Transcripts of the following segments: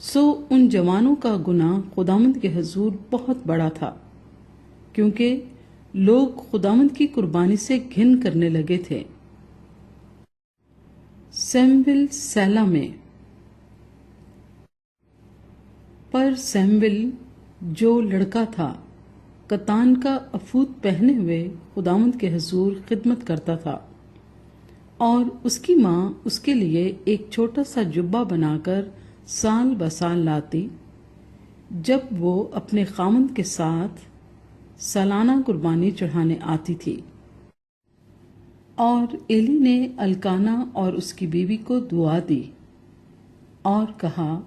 سو ان جوانوں کا گناہ خداوند کے حضور بہت بڑا تھا، کیونکہ لوگ خداوند کی قربانی سے گھن کرنے لگے تھے۔ سیمویل سیلا میں پر سیمویل جو لڑکا تھا کتان کا افود پہنے ہوئے خداوند کے حضور خدمت کرتا تھا، اور اس کی ماں اس کے لیے ایک چھوٹا سا جبہ بنا کر سال بسال لاتی جب وہ اپنے خاوند کے ساتھ سالانہ قربانی چڑھانے آتی تھی۔ اور ایلی نے الکانا اور اس کی بیوی کو دعا دی اور کہا،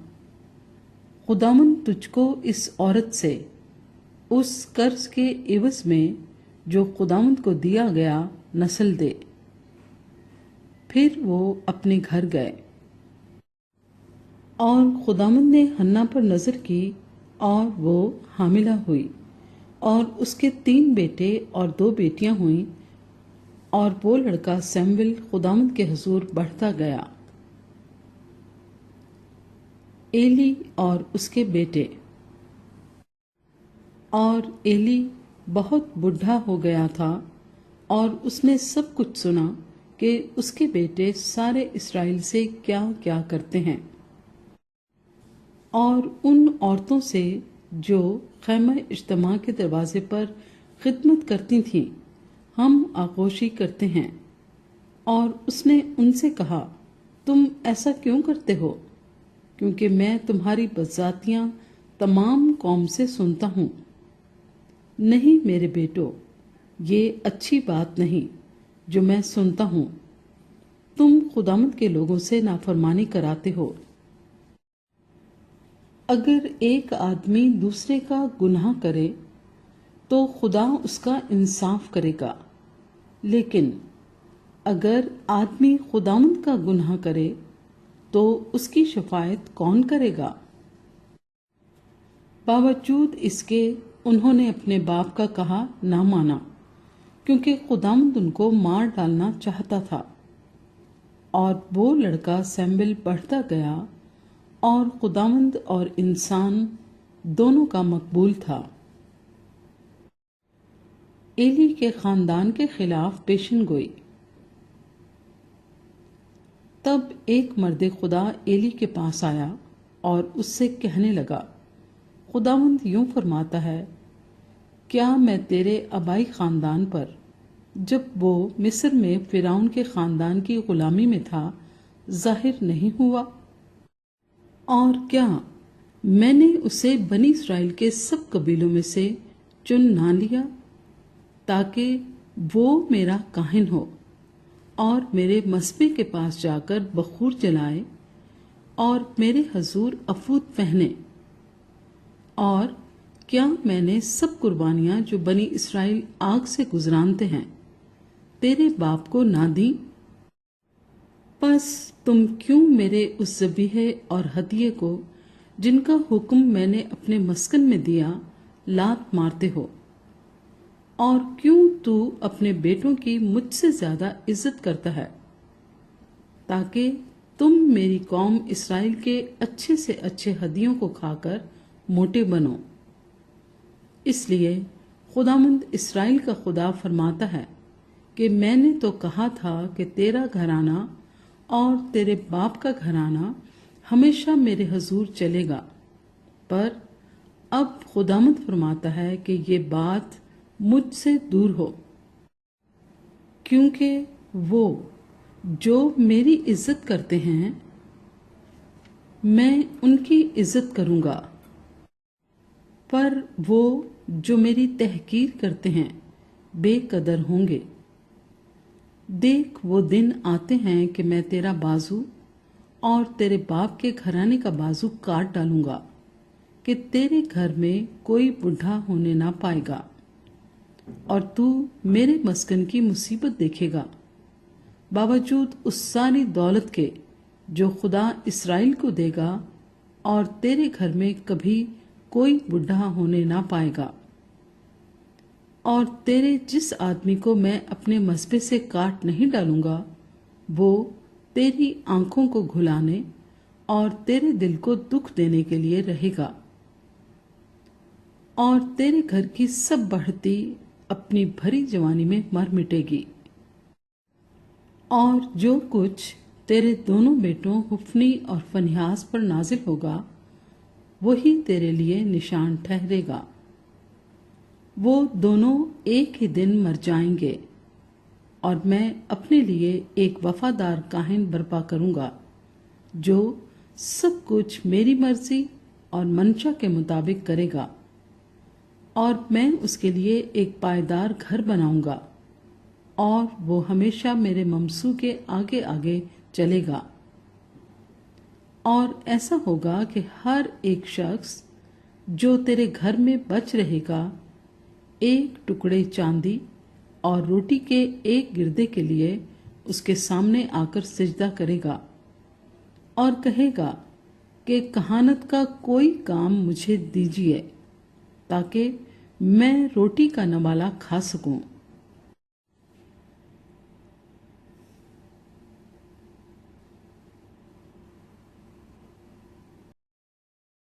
خداوند تجھ کو اس عورت سے اس قرض کے عوض میں جو خداوند کو دیا گیا نسل دے۔ پھر وہ اپنے گھر گئے، اور خداوند نے حنا پر نظر کی اور وہ حاملہ ہوئی، اور اس کے 3 بیٹے اور 2 بیٹیاں ہوئیں، اور وہ لڑکا سیمویل خداوند کے حضور بڑھتا گیا۔ ایلی اور اس کے بیٹے۔ اور ایلی بہت بوڑھا ہو گیا تھا، اور اس نے سب کچھ سنا کہ اس کے بیٹے سارے اسرائیل سے کیا کیا کرتے ہیں۔ اور ان عورتوں سے جو خیمہ اجتماع کے دروازے پر خدمت کرتی تھیں ہم آغوشی کرتے ہیں۔ اور اس نے ان سے کہا، تم ایسا کیوں کرتے ہو؟ کیونکہ میں تمہاری بدذاتیاں تمام قوم سے سنتا ہوں۔ نہیں میرے بیٹو، یہ اچھی بات نہیں جو میں سنتا ہوں، تم خداوند کے لوگوں سے نافرمانی کراتے ہو۔ اگر ایک آدمی دوسرے کا گناہ کرے تو خدا اس کا انصاف کرے گا، لیکن اگر آدمی خداوند کا گناہ کرے تو اس کی شفاعت کون کرے گا؟ باوجود اس کے انہوں نے اپنے باپ کا کہا نہ مانا، کیونکہ خداوند ان کو مار ڈالنا چاہتا تھا۔ اور وہ لڑکا سیمویل بڑھتا گیا اور خداوند اور انسان دونوں کا مقبول تھا۔ ایلی کے خاندان کے خلاف پیشن گوئی۔ تب ایک مرد خدا ایلی کے پاس آیا اور اس سے کہنے لگا، خداوند یوں فرماتا ہے، کیا میں تیرے آبائی خاندان پر جب وہ مصر میں فرعون کے خاندان کی غلامی میں تھا ظاہر نہیں ہوا؟ اور کیا میں نے اسے بنی اسرائیل کے سب قبیلوں میں سے چن نہ لیا تاکہ وہ میرا کاہن ہو اور میرے مذبح کے پاس جا کر بخور جلائے اور میرے حضور افود پہنے؟ اور کیا میں نے سب قربانیاں جو بنی اسرائیل آگ سے گزرانتے ہیں تیرے باپ کو نہ دیں؟ پس تم کیوں میرے اس ذبیحے اور ہدیے کو جن کا حکم میں نے اپنے مسکن میں دیا لات مارتے ہو؟ اور کیوں تو اپنے بیٹوں کی مجھ سے زیادہ عزت کرتا ہے تاکہ تم میری قوم اسرائیل کے اچھے سے اچھے ہدیوں کو کھا کر موٹے بنو؟ اس لیے خداوند اسرائیل کا خدا فرماتا ہے کہ میں نے تو کہا تھا کہ تیرا گھرانہ اور تیرے باپ کا گھرانہ ہمیشہ میرے حضور چلے گا، پر اب خداوند فرماتا ہے کہ یہ بات مجھ سے دور ہو، کیونکہ وہ جو میری عزت کرتے ہیں میں ان کی عزت کروں گا، پر وہ جو میری تحقیر کرتے ہیں بے قدر ہوں گے۔ دیکھ وہ دن آتے ہیں کہ میں تیرا بازو اور تیرے باپ کے گھرانے کا بازو کاٹ ڈالوں گا کہ تیرے گھر میں کوئی بوڑھا ہونے نہ پائے گا، اور تو میرے مسکن کی مصیبت دیکھے گا، باوجود اس ساری دولت کے جو خدا اسرائیل کو دے گا، اور تیرے گھر میں کبھی کوئی بوڑھا ہونے نہ پائے گا۔ اور تیرے جس آدمی کو میں اپنے مذبح سے کاٹ نہیں ڈالوں گا وہ تیری آنکھوں کو گھلانے اور تیرے دل کو دکھ دینے کے لیے رہے گا، اور تیرے گھر کی سب بڑھتی اپنی بھری جوانی میں مر مٹے گی، اور جو کچھ تیرے دونوں بیٹوں حفنی اور فنحاس پر نازل ہوگا وہی تیرے لیے نشان ٹھہرے گا۔ وہ دونوں ایک ہی دن مر جائیں گے، اور میں اپنے لیے ایک وفادار کاہن برپا کروں گا جو سب کچھ میری مرضی اور منشا کے مطابق کرے گا، اور میں اس کے لیے ایک پائیدار گھر بناؤں گا، اور وہ ہمیشہ میرے ممسو کے آگے آگے چلے گا۔ اور ایسا ہوگا کہ ہر ایک شخص جو تیرے گھر میں بچ رہے گا ایک ٹکڑے چاندی اور روٹی کے ایک گردے کے لیے اس کے سامنے آ کر سجدہ کرے گا اور کہے گا کہ کہانت کا کوئی کام مجھے دیجیے تاکہ میں روٹی کا نوالہ کھا سکوں۔